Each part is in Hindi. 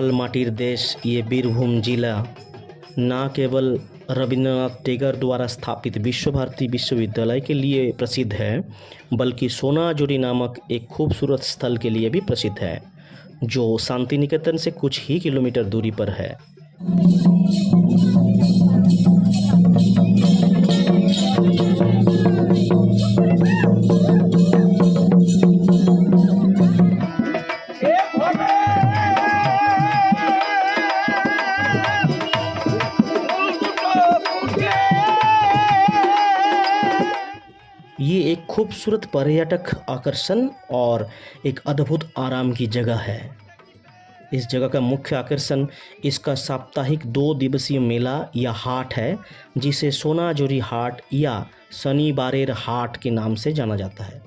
लाल माटिर देश ये बीरभूम जिला न केवल रविंद्रनाथ टैगोर द्वारा स्थापित विश्व भारती विश्वविद्यालय के लिए प्रसिद्ध है, बल्कि सोनाजुरी नामक एक खूबसूरत स्थल के लिए भी प्रसिद्ध है, जो शांति निकेतन से कुछ ही किलोमीटर दूरी पर है। ये एक खूबसूरत पर्यटक आकर्षण और एक अद्भुत आराम की जगह है। इस जगह का मुख्य आकर्षण इसका साप्ताहिक 2 दिवसीय मेला या हाट है, जिसे सोनाजुरी हाट या शनिवारेर हाट के नाम से जाना जाता है।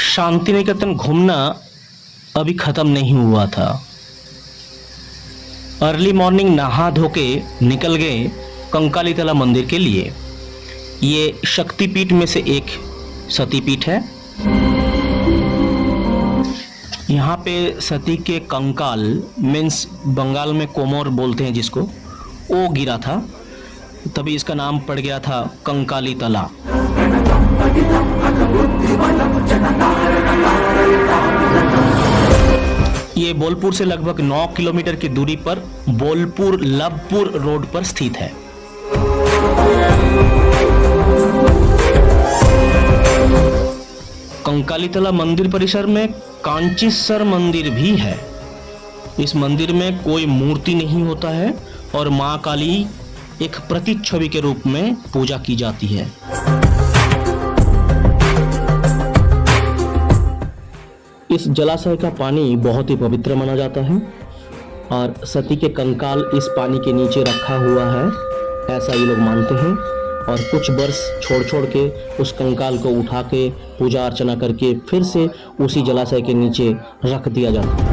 शांति निकेतन घूमना अभी ख़त्म नहीं हुआ था। अर्ली मॉर्निंग नहा धो के निकल गए कंकालीतला मंदिर के लिए। ये शक्तिपीठ में से एक सतीपीठ है। यहाँ पे सती के कंकाल मीन्स बंगाल में कोमोर बोलते हैं जिसको, वो गिरा था, तभी इसका नाम पड़ गया था कंकालीतला। ये बोलपुर से लगभग 9 किलोमीटर की दूरी पर बोलपुर लबपुर रोड पर स्थित है। कंकालीतला मंदिर परिसर में कांचीसर मंदिर भी है। इस मंदिर में कोई मूर्ति नहीं होता है और मां काली एक प्रतिच्छवि के रूप में पूजा की जाती है। इस जलाशय का पानी बहुत ही पवित्र माना जाता है और सती के कंकाल इस पानी के नीचे रखा हुआ है, ऐसा ये लोग मानते हैं। और कुछ वर्ष छोड़ के उस कंकाल को उठा के पूजा अर्चना करके फिर से उसी जलाशय के नीचे रख दिया जाता है।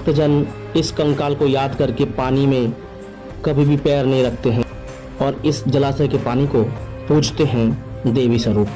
भक्तजन इस कंकाल को याद करके पानी में कभी भी पैर नहीं रखते हैं और इस जलाशय के पानी को पूजते हैं देवी स्वरूप।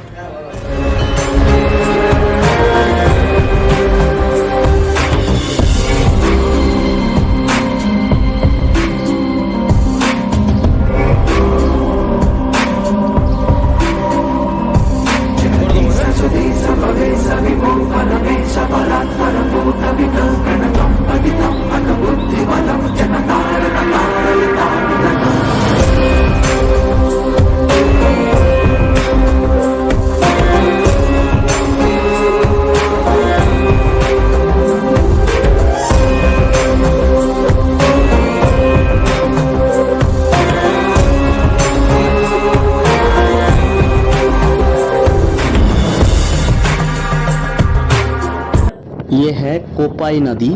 ये है कोपाई नदी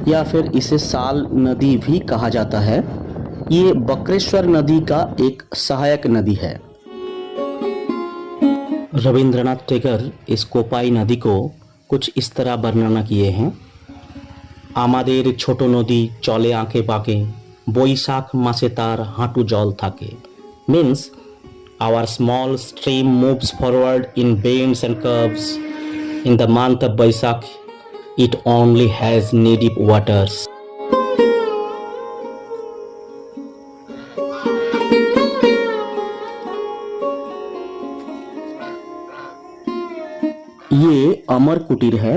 या फिर इसे साल नदी भी कहा जाता है। ये बक्रेश्वर नदी का एक सहायक नदी है। रविंद्रनाथ टैगोर इस कोपाई नदी को कुछ इस तरह वर्णना किए हैं। आमादेर छोटो नदी चले आंके बाके বৈশাখ মাসে তার হাঁটু জল থাকে। means our small stream moves forward in bends and curves. In the month of Baisakh, it only has knee-deep waters. ये अमर कुटीर है।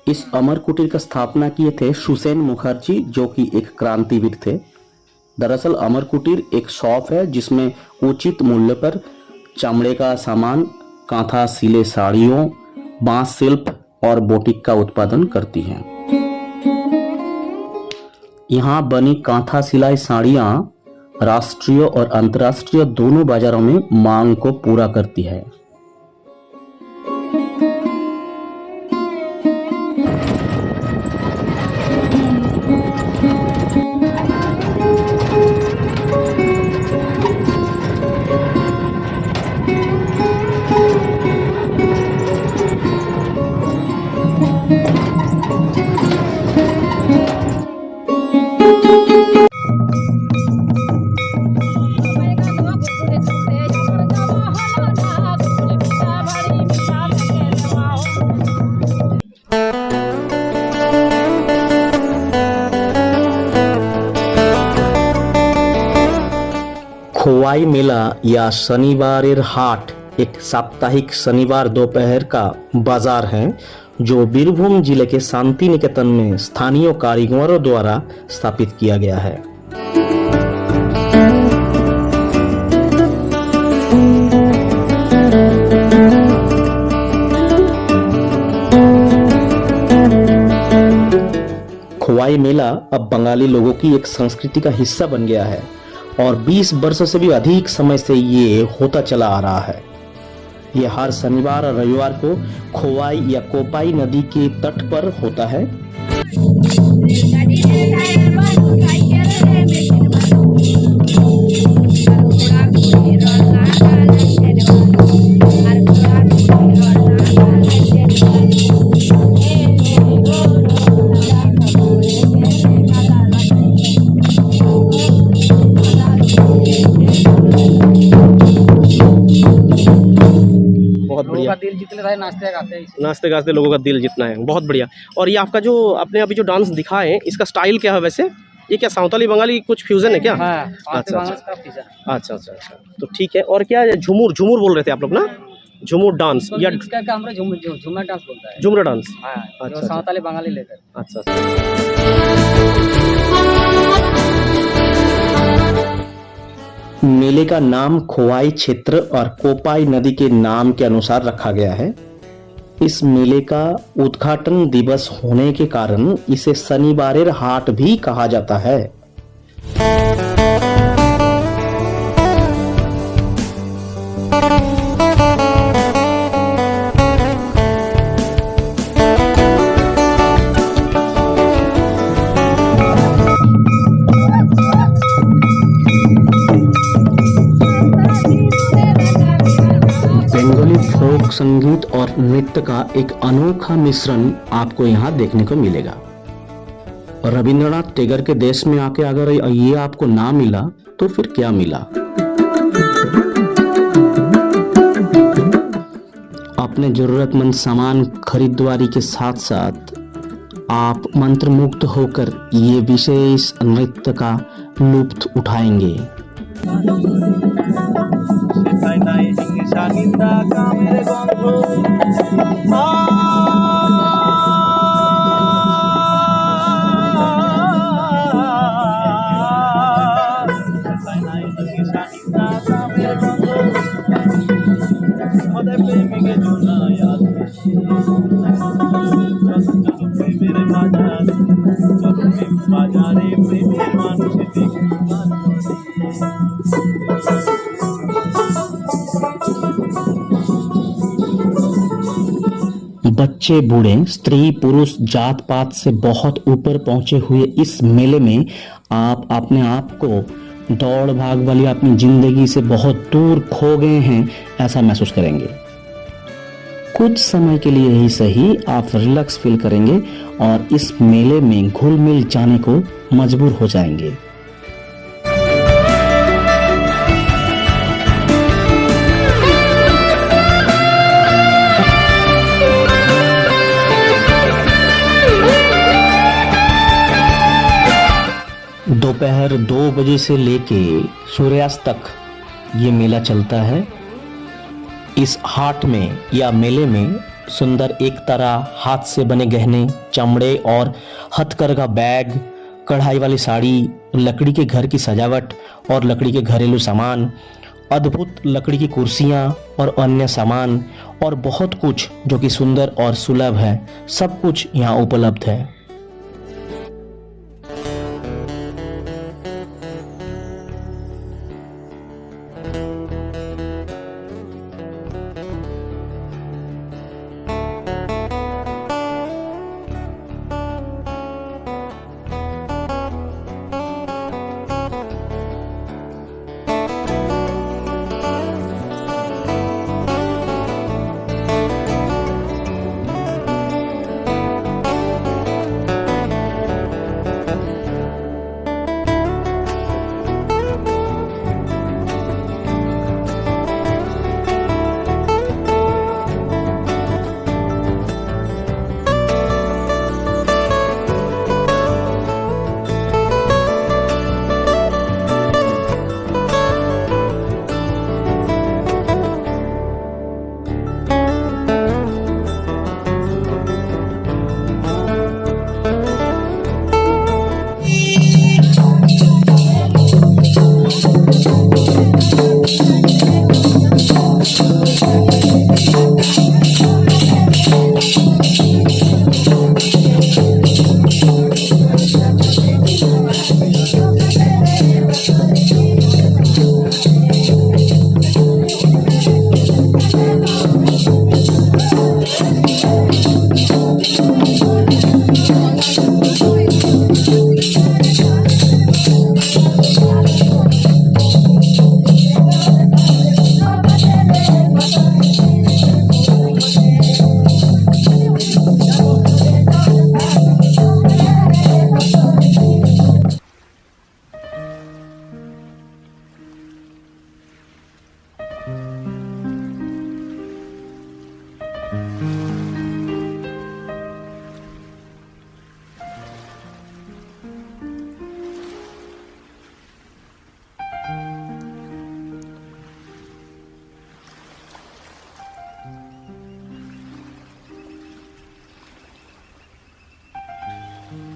इस अमर कुटीर का स्थापना किए थे सुसेन मुखर्जी, जो कि एक क्रांतिवीर थे। दरअसल अमर कुटीर एक शॉप है जिसमें उचित मूल्य पर चमड़े का सामान, कांथा सिले साड़ियों, बांस शिल्प और बोटिक का उत्पादन करती हैं। यहाँ बनी कांथा सिलाई साड़ियाँ राष्ट्रीय और अंतर्राष्ट्रीय दोनों बाजारों में मांग को पूरा करती है। खोवाई मेला या शनिवारेर हाट एक साप्ताहिक शनिवार दोपहर का बाजार है जो बीरभूम जिले के शांति निकेतन में स्थानीय कारीगरों द्वारा स्थापित किया गया है। खोवाई मेला अब बंगाली लोगों की एक संस्कृति का हिस्सा बन गया है और 20 वर्षों से भी अधिक समय से ये होता चला आ रहा है। ये हर शनिवार और रविवार को खोवाई या कोपाई नदी के तट पर होता है। का दिल जितने रहे नाचते गाते लोगों का दिल जितना है। बहुत बढ़िया। और ये आपका जो आपने अभी जो डांस दिखाए, इसका स्टाइल क्या है वैसे? ये क्या सावताली बंगाली कुछ फ्यूजन है क्या? हाँ, अच्छा अच्छा अच्छा अच्छा, तो ठीक है। और क्या झूमर झूमर बोल रहे थे आप लोग ना? झूमर डांस या झूमर डांस बोलता है। झूमर डांस, अच्छा, सावताली बंगाली लेकर। अच्छा। मेले का नाम खोवाई क्षेत्र और कोपाई नदी के नाम के अनुसार रखा गया है। इस मेले का उद्घाटन दिवस होने के कारण इसे शनिवारेर हाट भी कहा जाता है। फोक संगीत और नृत्य का एक अनोखा मिश्रण आपको यहाँ देखने को मिलेगा। रविंद्रनाथ टैगोर के देश में आके अगर ये आपको ना मिला तो फिर क्या मिला। अपने जरूरतमंद सामान खरीदारी के साथ साथ आप मंत्रमुग्ध होकर ये विशेष नृत्य का लुत्फ उठाएंगे। बच्चे बूढ़े स्त्री पुरुष जात पात से बहुत ऊपर पहुंचे हुए इस मेले में आप अपने आप को दौड़ भाग वाली अपनी जिंदगी से बहुत दूर खो गए हैं ऐसा महसूस करेंगे। कुछ समय के लिए ही सही आप रिलैक्स फील करेंगे और इस मेले में घुल मिल जाने को मजबूर हो जाएंगे। दोपहर 2 बजे से लेके सूर्यास्त तक ये मेला चलता है। इस हाट में या मेले में सुंदर एक तरह हाथ से बने गहने, चमड़े और हथकरघा बैग, कढ़ाई वाली साड़ी, लकड़ी के घर की सजावट और लकड़ी के घरेलू सामान, अद्भुत लकड़ी की कुर्सियां और अन्य सामान और बहुत कुछ जो कि सुंदर और सुलभ है, सब कुछ यहाँ उपलब्ध है।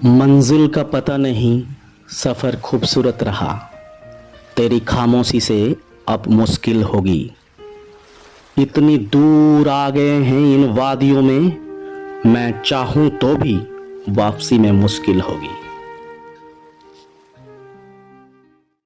मंजिल का पता नहीं, सफर खूबसूरत रहा, तेरी खामोशी से अब मुश्किल होगी। इतनी दूर आ गए हैं इन वादियों में, मैं चाहूं तो भी वापसी में मुश्किल होगी।